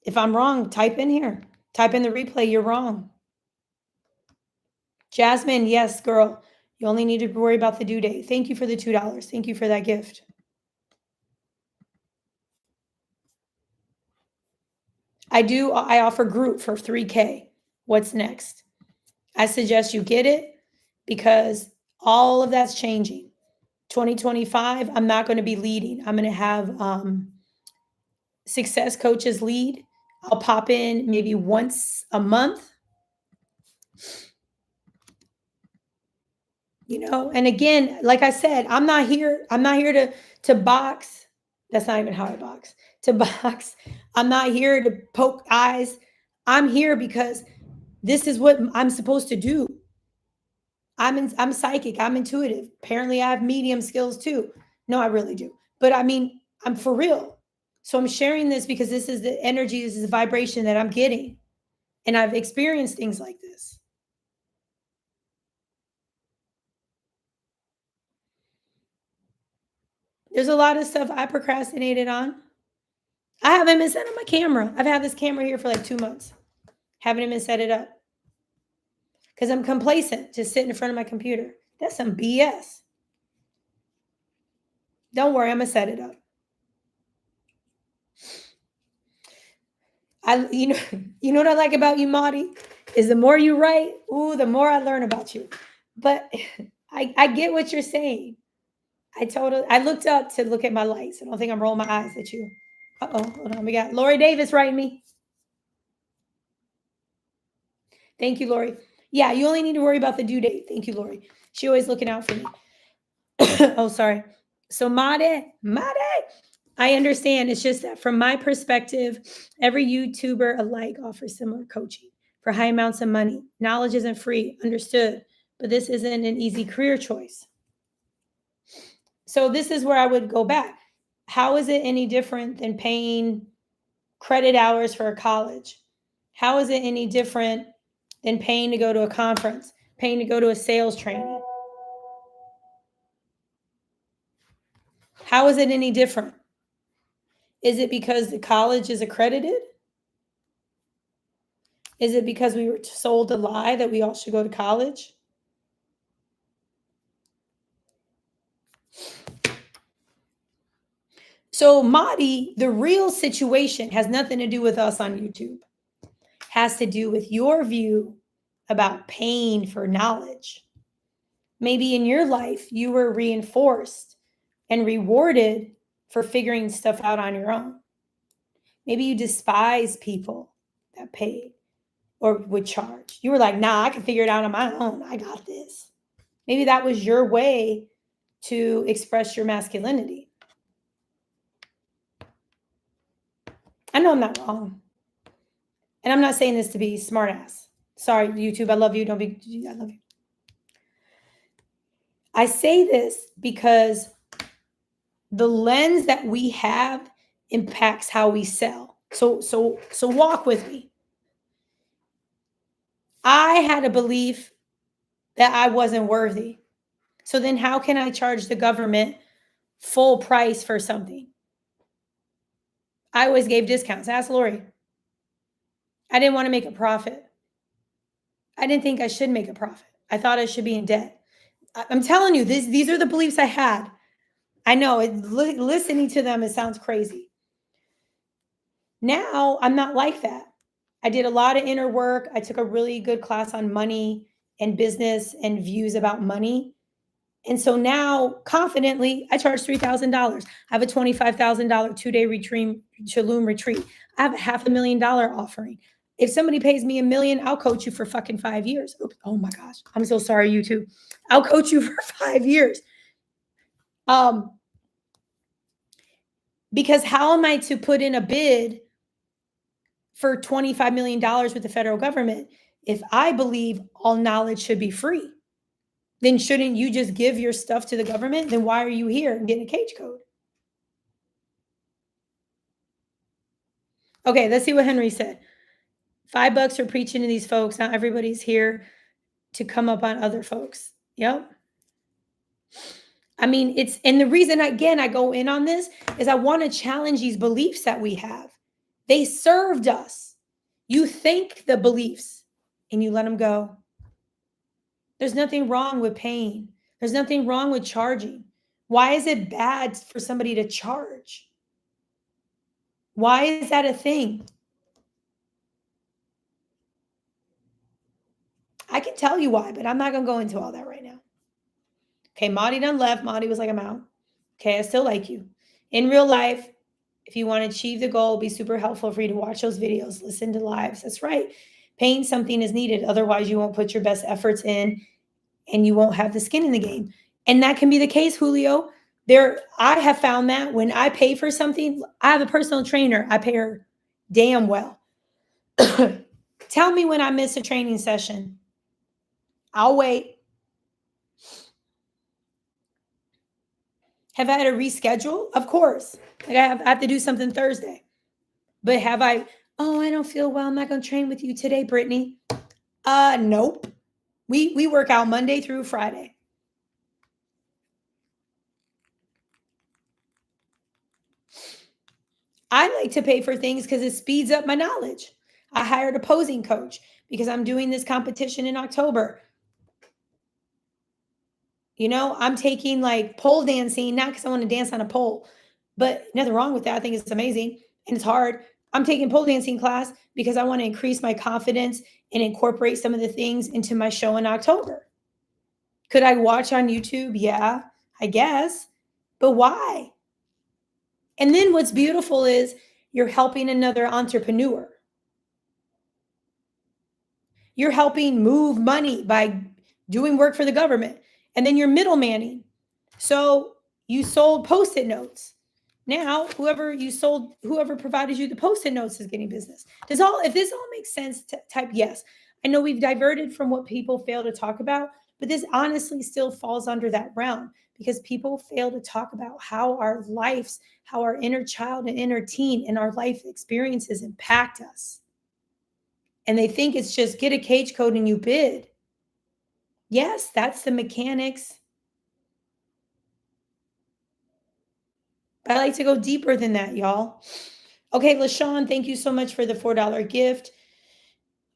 S1: If I'm wrong, type in here. Type in the replay, you're wrong. Jasmine, yes, girl. You only need to worry about the due date. Thank you for the $2. Thank you for that gift. I offer group for 3K. What's next? I suggest you get it because all of that's changing. 2025, I'm not going to be leading. I'm going to have success coaches lead. I'll pop in maybe once a month. You know, and again, like I said, I'm not here to box. That's not even how I box. To box. I'm not here to poke eyes. I'm here because this is what I'm supposed to do. I'm psychic. I'm intuitive. Apparently, I have medium skills too. No, I really do. But I mean, I'm for real. So I'm sharing this because this is the energy, this is the vibration that I'm getting. And I've experienced things like this. There's a lot of stuff I procrastinated on. I haven't been setting up my camera. I've had this camera here for like 2 months. Haven't even set it up. Because I'm complacent, just sitting in front of my computer. That's some BS. Don't worry, I'm gonna set it up. You know what I like about you, Maudie, is the more you write, the more I learn about you. But I get what you're saying. I looked up to look at my lights. I don't think I'm rolling my eyes at you. Hold on. We got Lori Davis writing me. Thank you, Lori. Yeah, you only need to worry about the due date. Thank you, Lori. She always looking out for me. Oh, sorry. So Made, I understand. It's just that from my perspective, every YouTuber alike offers similar coaching for high amounts of money. Knowledge isn't free, understood, but this isn't an easy career choice. So this is where I would go back. How is it any different than paying credit hours for a college? How is it any different than paying to go to a conference, paying to go to a sales training? How is it any different? Is it because the college is accredited? Is it because we were sold a lie that we all should go to college? So, Madi, the real situation has nothing to do with us on YouTube. Has to do with your view about paying for knowledge. Maybe in your life, you were reinforced and rewarded for figuring stuff out on your own. Maybe you despise people that paid or would charge. You were like, nah, I can figure it out on my own. I got this. Maybe that was your way to express your masculinity. I know I'm not wrong. And I'm not saying this to be smart ass. Sorry, YouTube, I love you. I love you. I say this because the lens that we have impacts how we sell. So walk with me. I had a belief that I wasn't worthy. So then how can I charge the government full price for something? I always gave discounts. Ask Lori. I didn't want to make a profit. I didn't think I should make a profit. I thought I should be in debt. I'm telling you, these are the beliefs I had. I know, listening to them, it sounds crazy. Now, I'm not like that. I did a lot of inner work. I took a really good class on money and business and views about money. And so now, confidently, I charge $3,000. I have a $25,000 2-day retreat, Tulum retreat. I have a $500,000 offering. If somebody pays me $1 million, I'll coach you for fucking 5 years. Oops, oh my gosh, I'm so sorry, YouTube. I'll coach you for 5 years. Because how am I to put in a bid for $25 million with the federal government if I believe all knowledge should be free? Then shouldn't you just give your stuff to the government? Then why are you here and getting a cage code? Okay, let's see what Henry said. $5 for preaching to these folks. Not everybody's here to come up on other folks. Yep. I mean, and the reason, again, I go in on this is I want to challenge these beliefs that we have. They served us. You think the beliefs and you let them go. There's nothing wrong with paying. There's nothing wrong with charging. Why is it bad for somebody to charge? Why is that a thing? I can tell you why, but I'm not going to go into all that right now. Okay, Maudie done left. Maudie was like, I'm out. Okay, I still like you. In real life, if you want to achieve the goal, be super helpful for you to watch those videos, listen to lives. That's right. Paying something is needed. Otherwise, you won't put your best efforts in and you won't have the skin in the game. And that can be the case, Julio. I have found that when I pay for something, I have a personal trainer. I pay her damn well. Tell me when I miss a training session. I'll wait. Have I had to reschedule? Of course. Like I have to do something Thursday. But have I Oh, I don't feel well. I'm not going to train with you today, Brittany. Nope. We work out Monday through Friday. I like to pay for things because it speeds up my knowledge. I hired a posing coach because I'm doing this competition in October. You know, I'm taking like pole dancing, not because I want to dance on a pole, but nothing wrong with that. I think it's amazing and it's hard. I'm taking pole dancing class because I want to increase my confidence and incorporate some of the things into my show in October. Could I watch on YouTube? Yeah, I guess. But why? And then what's beautiful is you're helping another entrepreneur. You're helping move money by doing work for the government. And then you're middlemaning. So you sold post-it notes. Now, whoever provided you the post-it notes is getting business. If this all makes sense, type yes. I know we've diverted from what people fail to talk about, but this honestly still falls under that realm because people fail to talk about how our inner child and inner teen and our life experiences impact us. And they think it's just get a cage code and you bid. Yes, that's the mechanics. But I like to go deeper than that, y'all. Okay, LaShawn, thank you so much for the $4 gift.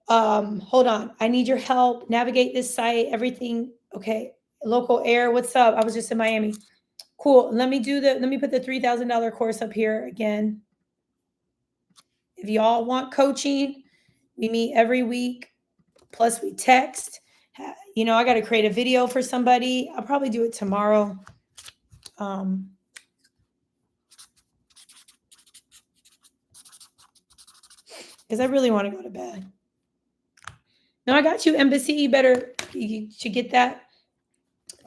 S1: Hold on. I need your help. Navigate this site, everything. Okay. Local air. What's up? I was just in Miami. Cool. Let me put the $3,000 course up here again. If y'all want coaching, we meet every week. Plus we text. You know, I got to create a video for somebody. I'll probably do it tomorrow. Because I really want to go to bed. No, I got you, Embassy. You should get that.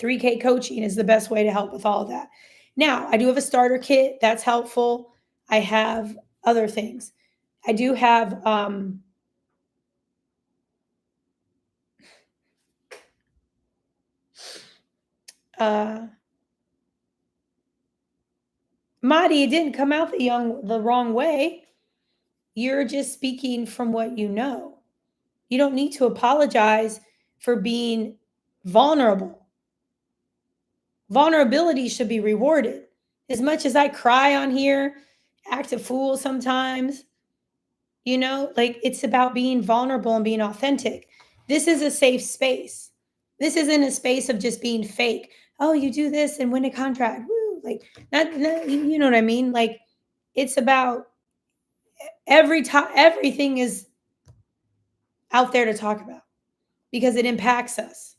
S1: 3K coaching is the best way to help with all of that. Now, I do have a starter kit. That's helpful. I have other things. I do have Madi, it didn't come out the wrong way. You're just speaking from what you know. You don't need to apologize for being vulnerable. Vulnerability should be rewarded. As much as I cry on here, act a fool sometimes, you know, like it's about being vulnerable and being authentic. This is a safe space. This isn't a space of just being fake. Oh, you do this and win a contract. Woo. Like, you know what I mean? Like, it's about everything is out there to talk about because it impacts us.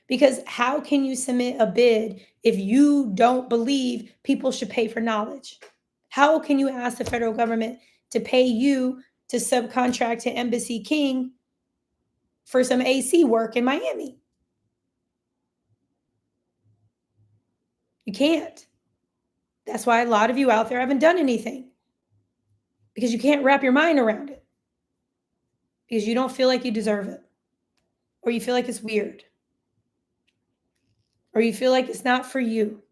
S1: Because how can you submit a bid if you don't believe people should pay for knowledge? How can you ask the federal government to pay you to subcontract to Embassy King for some AC work in Miami? You can't. That's why a lot of you out there haven't done anything because you can't wrap your mind around it because you don't feel like you deserve it or you feel like it's weird or you feel like it's not for you.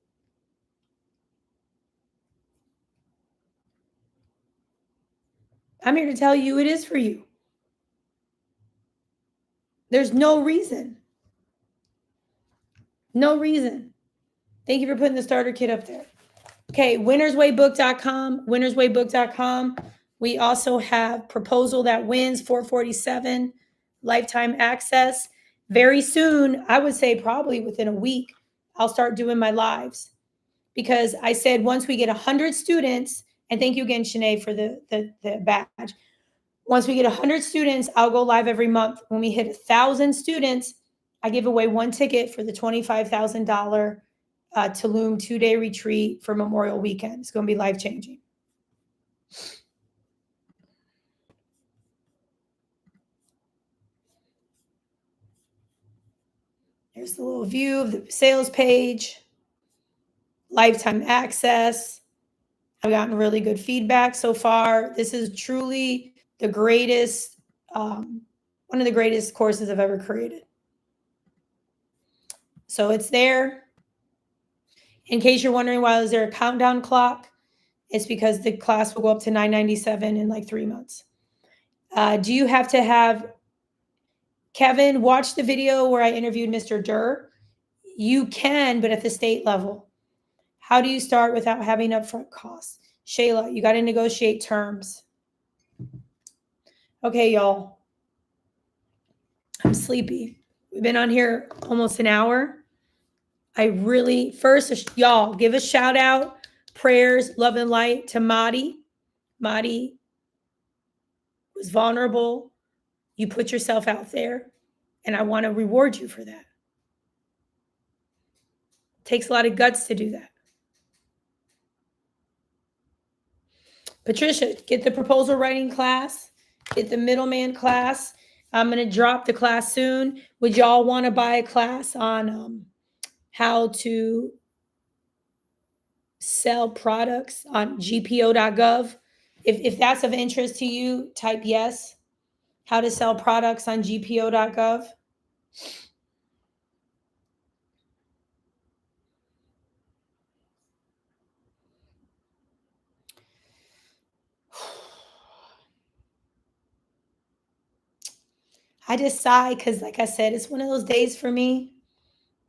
S1: I'm here to tell you it is for you. There's no reason. No reason. Thank you for putting the starter kit up there. Okay, winnerswaybook.com, winnerswaybook.com. We also have Proposal That Wins, 447, lifetime access. Very soon, I would say probably within a week, I'll start doing my lives because I said once we get 100 students, and thank you again, Shanae, for the badge. Once we get 100 students, I'll go live every month. When we hit 1,000 students, I give away one ticket for the $25,000 Tulum 2-day retreat for Memorial Weekend. It's going to be life-changing. Here's the little view of the sales page. Lifetime access. I've gotten really good feedback so far. This is truly the greatest, one of the greatest courses I've ever created. So it's there. In case you're wondering why is there a countdown clock, It's because the class will go up to $997 in like 3 months. Do you have to have Kevin watch the video where I interviewed Mr. Durr? You can, but at the state level. How do you start without having upfront costs? Shayla, you got to negotiate terms. Okay, y'all. I'm sleepy. We've been on here almost an hour. Y'all, give a shout out, prayers, love and light to Madi. Madi was vulnerable. You put yourself out there, and I want to reward you for that. It takes a lot of guts to do that. Patricia, get the proposal writing class, get the middleman class. I'm going to drop the class soon. Would y'all want to buy a class on how to sell products on gpo.gov? If that's of interest to you, type yes. How to sell products on gpo.gov. I just sigh because, like I said, it's one of those days for me,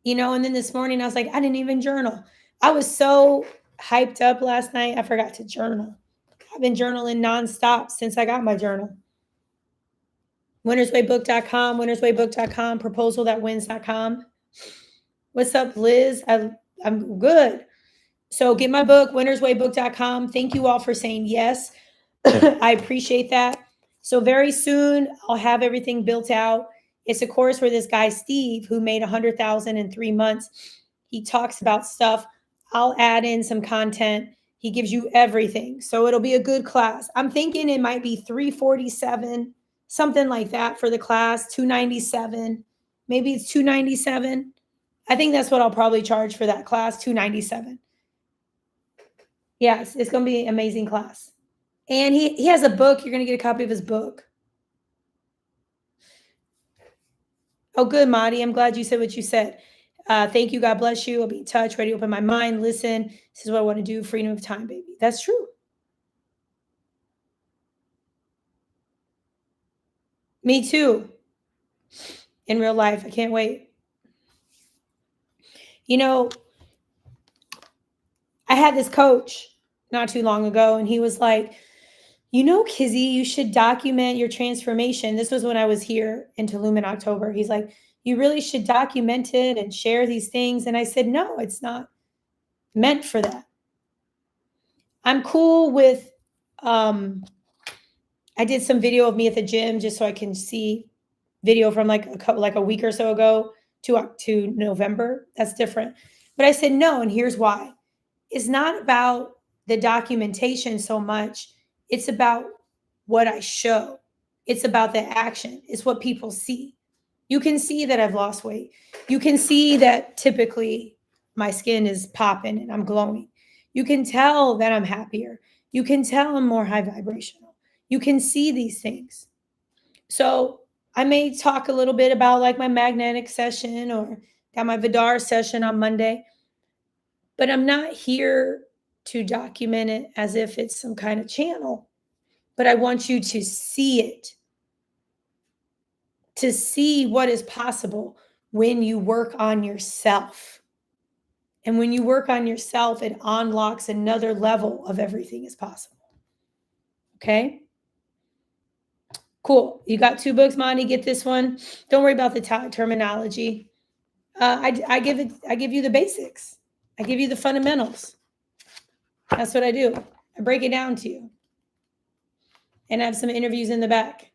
S1: and then this morning I was like, I didn't even journal. I was so hyped up last night, I forgot to journal. I've been journaling nonstop since I got my journal. winnerswaybook.com, winnerswaybook.com, proposal.wins.com. What's up, Liz? I'm good. So get my book, winnerswaybook.com. Thank you all for saying yes. I appreciate that. So very soon I'll have everything built out. It's a course where this guy, Steve, who made $100,000 in 3 months, he talks about stuff. I'll add in some content. He gives you everything. So it'll be a good class. I'm thinking it might be $347, something like that for the class, $297. Maybe it's $297. I think that's what I'll probably charge for that class, $297. Yes, it's going to be an amazing class. And he has a book. You're going to get a copy of his book. Oh, good, Madi. I'm glad you said what you said. Thank you. God bless you. I'll be in touch. Ready to open my mind. Listen. This is what I want to do. Freedom of time, baby. That's true. Me too. In real life. I can't wait. I had this coach not too long ago, and he was like, Kizzy, you should document your transformation. This was when I was here in Tulum in October. He's like, you really should document it and share these things. And I said, no, it's not meant for that. I'm cool with, I did some video of me at the gym just so I can see video from like a week or so ago to November. That's different. But I said, no, and here's why. It's not about the documentation so much. It's about what I show. It's about the action. It's what people see. You can see that I've lost weight. You can see that typically my skin is popping and I'm glowing. You can tell that I'm happier. You can tell I'm more high vibrational. You can see these things. So I may talk a little bit about like my magnetic session or got my Vidar session on Monday, but I'm not here to document it as if it's some kind of channel. But I want you to see it, to see what is possible when you work on yourself. And when you work on yourself, it unlocks another level of everything is possible. Okay? Cool. You got 2 books, Monty. Get this one. Don't worry about the terminology. I give you the basics. I give you the fundamentals. That's what I do. I break it down to you. And I have some interviews in the back.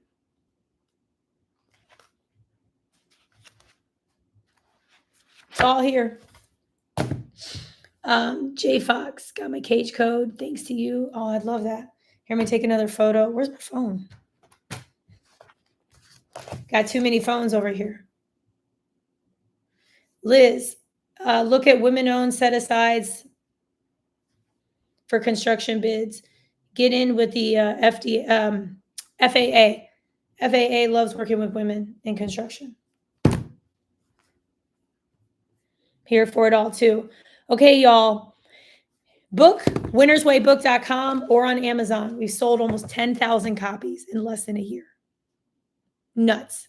S1: It's all here. J Fox got my cage code. Thanks to you. Oh, I'd love that. Here, let me take another photo. Where's my phone? Got too many phones over here. Liz, look at women-owned set-asides for construction bids. Get in with the FAA. FAA loves working with women in construction. Here for it all too. Okay, y'all. Book, winnerswaybook.com or on Amazon. We've sold almost 10,000 copies in less than a year. Nuts.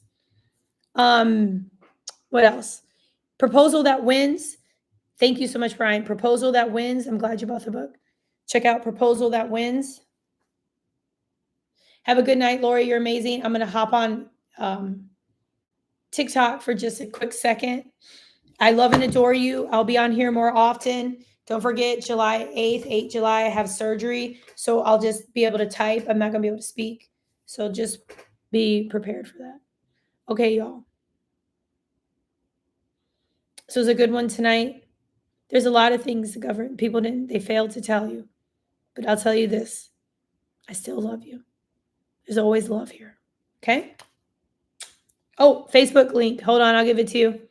S1: What else? Proposal That Wins. Thank you so much, Brian. Proposal That Wins. I'm glad you bought the book. Check out Proposal That Wins. Have a good night, Lori. You're amazing. I'm going to hop on TikTok for just a quick second. I love and adore you. I'll be on here more often. Don't forget, July 8th, 8 July, I have surgery. So I'll just be able to type. I'm not going to be able to speak. So just be prepared for that. Okay, y'all. So it's a good one tonight. There's a lot of things the government people they failed to tell you. But I'll tell you this. I still love you. There's always love here. Okay? Oh, Facebook link. Hold on, I'll give it to you.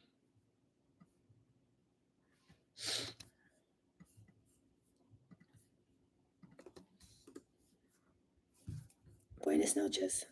S1: Buenas noches.